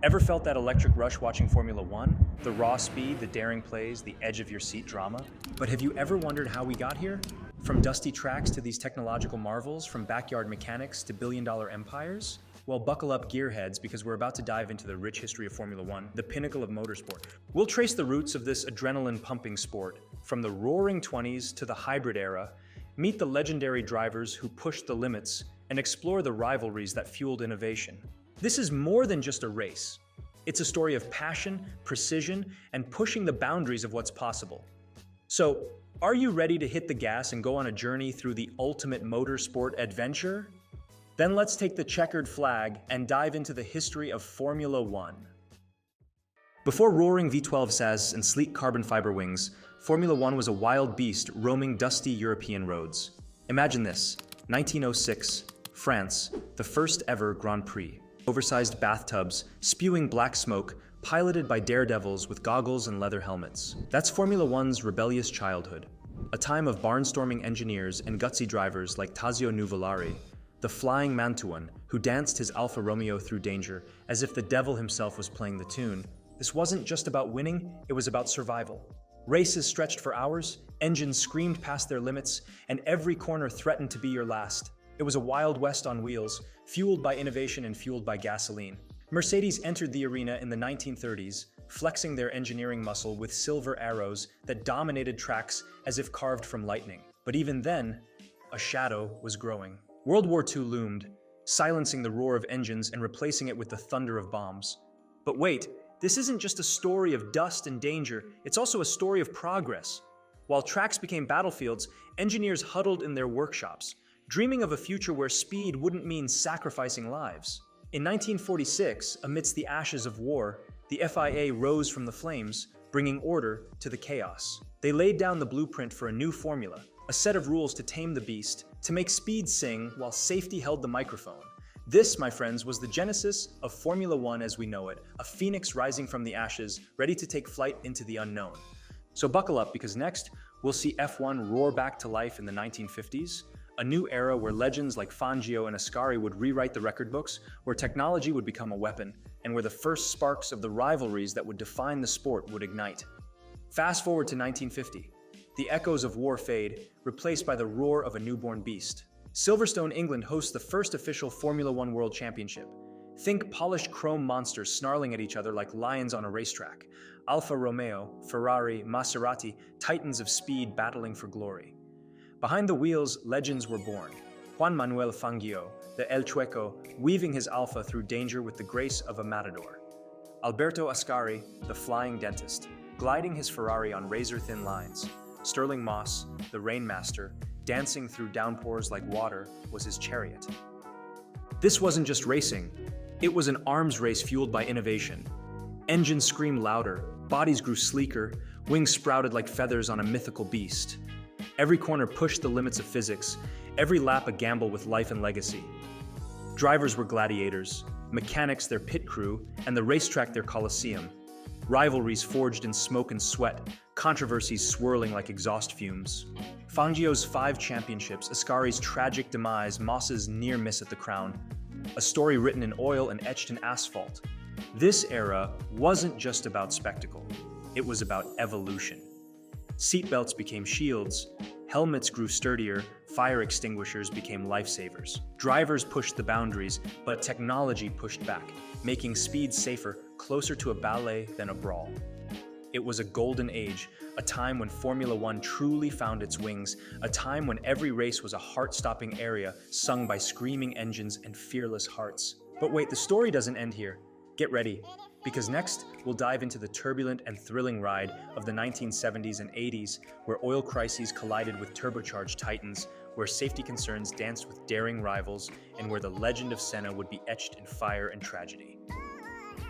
Ever felt that electric rush watching Formula One? The raw speed, the daring plays, the edge of your seat drama? But have you ever wondered how we got here? From dusty tracks to these technological marvels, from backyard mechanics to billion-dollar empires? Well, buckle up gearheads because we're about to dive into the rich history of Formula One, the pinnacle of motorsport. We'll trace the roots of this adrenaline-pumping sport, from the roaring 20s to the hybrid era, meet the legendary drivers who pushed the limits, and explore the rivalries that fueled innovation. This is more than just a race. It's a story of passion, precision, and pushing the boundaries of what's possible. So, are you ready to hit the gas and go on a journey through the ultimate motorsport adventure? Then let's take the checkered flag and dive into the history of Formula One. Before roaring V12 SAS and sleek carbon fiber wings, Formula One was a wild beast roaming dusty European roads. Imagine this, 1906, France, the first ever Grand Prix. Oversized bathtubs, spewing black smoke, piloted by daredevils with goggles and leather helmets. That's Formula One's rebellious childhood. A time of barnstorming engineers and gutsy drivers like Tazio Nuvolari, the flying Mantuan who danced his Alfa Romeo through danger as if the devil himself was playing the tune. This wasn't just about winning, it was about survival. Races stretched for hours, engines screamed past their limits, and every corner threatened to be your last. It was a Wild West on wheels, fueled by innovation and fueled by gasoline. Mercedes entered the arena in the 1930s, flexing their engineering muscle with silver arrows that dominated tracks as if carved from lightning. But even then, a shadow was growing. World War II loomed, silencing the roar of engines and replacing it with the thunder of bombs. But wait, this isn't just a story of dust and danger, it's also a story of progress. While tracks became battlefields, engineers huddled in their workshops, dreaming of a future where speed wouldn't mean sacrificing lives. In 1946, amidst the ashes of war, the FIA rose from the flames, bringing order to the chaos. They laid down the blueprint for a new formula, a set of rules to tame the beast, to make speed sing while safety held the microphone. This, my friends, was the genesis of Formula One as we know it, a phoenix rising from the ashes, ready to take flight into the unknown. So buckle up, because next, we'll see F1 roar back to life in the 1950s, a new era where legends like Fangio and Ascari would rewrite the record books, where technology would become a weapon, and where the first sparks of the rivalries that would define the sport would ignite. Fast forward to 1950. The echoes of war fade, replaced by the roar of a newborn beast. Silverstone, England hosts the first official Formula One World Championship. Think polished chrome monsters snarling at each other like lions on a racetrack. Alfa Romeo, Ferrari, Maserati, titans of speed battling for glory. Behind the wheels, legends were born. Juan Manuel Fangio, the El Chueco, weaving his Alfa through danger with the grace of a matador. Alberto Ascari, the flying dentist, gliding his Ferrari on razor-thin lines. Sterling Moss, the rainmaster, dancing through downpours like water, was his chariot. This wasn't just racing. It was an arms race fueled by innovation. Engines screamed louder, bodies grew sleeker, wings sprouted like feathers on a mythical beast. Every corner pushed the limits of physics, every lap a gamble with life and legacy. Drivers were gladiators, mechanics their pit crew, and the racetrack their coliseum. Rivalries forged in smoke and sweat, controversies swirling like exhaust fumes. Fangio's 5 championships, Ascari's tragic demise, Moss's near miss at the crown. A story written in oil and etched in asphalt. This era wasn't just about spectacle, it was about evolution. Seatbelts became shields, helmets grew sturdier, fire extinguishers became lifesavers. Drivers pushed the boundaries, but technology pushed back, making speed safer, closer to a ballet than a brawl. It was a golden age, a time when Formula One truly found its wings, a time when every race was a heart-stopping aria sung by screaming engines and fearless hearts. But wait, the story doesn't end here. Get ready, because next we'll dive into the turbulent and thrilling ride of the 1970s and 80s, where oil crises collided with turbocharged titans, where safety concerns danced with daring rivals, and where the legend of Senna would be etched in fire and tragedy.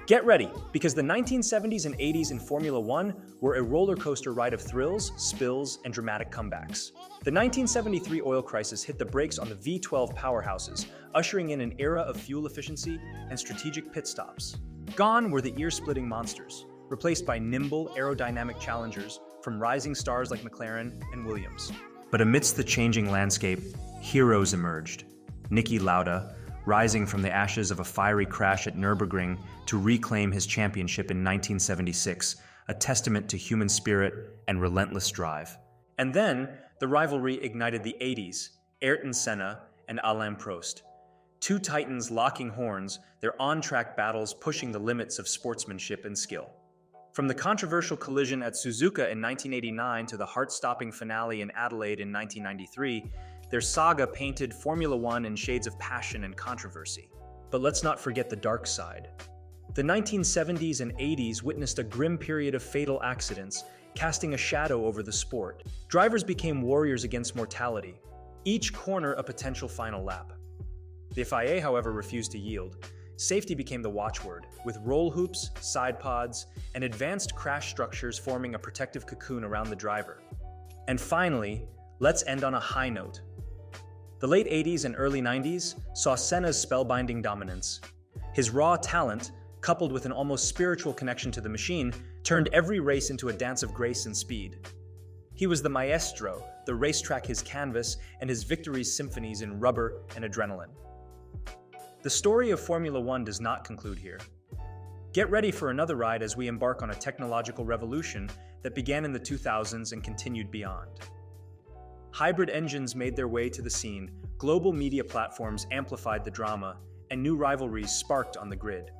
Get ready, because the 1970s and 80s in Formula One were a roller coaster ride of thrills, spills, and dramatic comebacks. The 1973 oil crisis hit the brakes on the V12 powerhouses, ushering in an era of fuel efficiency and strategic pit stops. Gone were the ear-splitting monsters, replaced by nimble, aerodynamic challengers from rising stars like McLaren and Williams. But amidst the changing landscape, heroes emerged. Niki Lauda, rising from the ashes of a fiery crash at Nürburgring to reclaim his championship in 1976, a testament to human spirit and relentless drive. And then, the rivalry ignited the 80s, Ayrton Senna and Alain Prost. Two titans locking horns, their on-track battles pushing the limits of sportsmanship and skill. From the controversial collision at Suzuka in 1989 to the heart-stopping finale in Adelaide in 1993, their saga painted Formula One in shades of passion and controversy. But let's not forget the dark side. The 1970s and 80s witnessed a grim period of fatal accidents, casting a shadow over the sport. Drivers became warriors against mortality, each corner a potential final lap. The FIA, however, refused to yield. Safety became the watchword, with roll hoops, side pods, and advanced crash structures forming a protective cocoon around the driver. And finally, let's end on a high note. The late 80s and early 90s saw Senna's spellbinding dominance. His raw talent, coupled with an almost spiritual connection to the machine, turned every race into a dance of grace and speed. He was the maestro, the racetrack his canvas, and his victories symphonies in rubber and adrenaline. The story of Formula One does not conclude here. Get ready for another ride as we embark on a technological revolution that began in the 2000s and continued beyond. Hybrid engines made their way to the scene, global media platforms amplified the drama, and new rivalries sparked on the grid.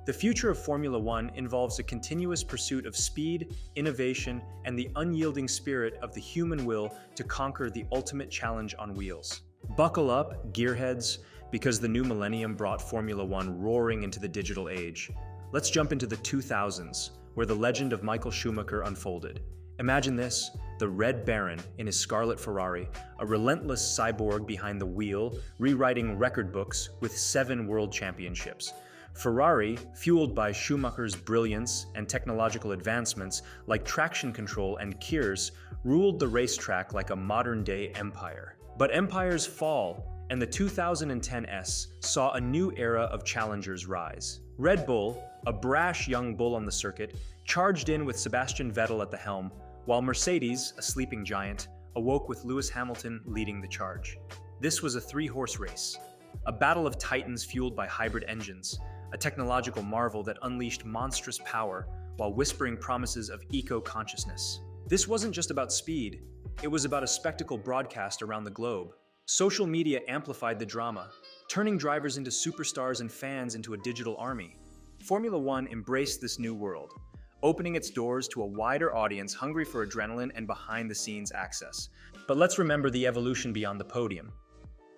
The future of Formula One involves a continuous pursuit of speed, innovation, and the unyielding spirit of the human will to conquer the ultimate challenge on wheels. Buckle up, gearheads, because the new millennium brought Formula One roaring into the digital age. Let's jump into the 2000s, where the legend of Michael Schumacher unfolded. Imagine this, the Red Baron in his scarlet Ferrari, a relentless cyborg behind the wheel, rewriting record books with 7 world championships. Ferrari, fueled by Schumacher's brilliance and technological advancements like traction control and gears, ruled the racetrack like a modern-day empire. But empires fall, and the 2010s saw a new era of challengers rise. Red Bull, a brash young bull on the circuit, charged in with Sebastian Vettel at the helm, while Mercedes, a sleeping giant, awoke with Lewis Hamilton leading the charge. This was a 3-horse race, a battle of titans fueled by hybrid engines, a technological marvel that unleashed monstrous power while whispering promises of eco-consciousness. This wasn't just about speed, it was about a spectacle broadcast around the globe. Social media amplified the drama, turning drivers into superstars and fans into a digital army. Formula One embraced this new world, opening its doors to a wider audience hungry for adrenaline and behind-the-scenes access. But let's remember the evolution beyond the podium.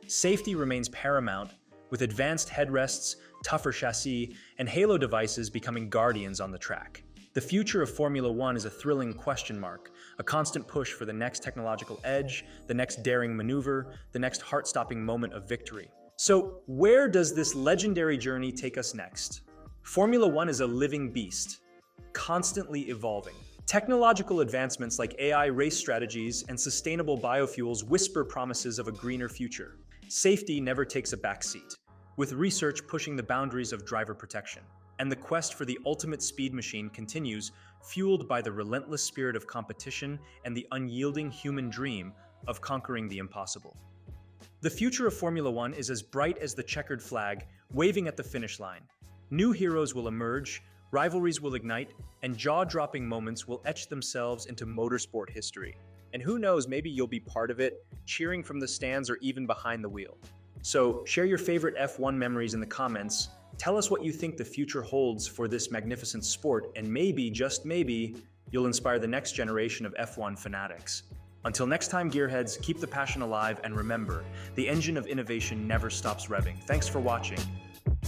Safety remains paramount, with advanced headrests, tougher chassis, and halo devices becoming guardians on the track. The future of Formula One is a thrilling question mark, a constant push for the next technological edge, the next daring maneuver, the next heart-stopping moment of victory. So, where does this legendary journey take us next? Formula One is a living beast, constantly evolving. Technological advancements like AI race strategies and sustainable biofuels whisper promises of a greener future. Safety never takes a backseat, with research pushing the boundaries of driver protection. And the quest for the ultimate speed machine continues, fueled by the relentless spirit of competition and the unyielding human dream of conquering the impossible. The future of Formula One is as bright as the checkered flag waving at the finish line. New heroes will emerge, rivalries will ignite, and jaw-dropping moments will etch themselves into motorsport history. And who knows, maybe you'll be part of it, cheering from the stands or even behind the wheel. So share your favorite F1 memories in the comments. Tell us what you think the future holds for this magnificent sport, and maybe, just maybe, you'll inspire the next generation of F1 fanatics. Until next time, gearheads, keep the passion alive, and remember, the engine of innovation never stops revving. Thanks for watching.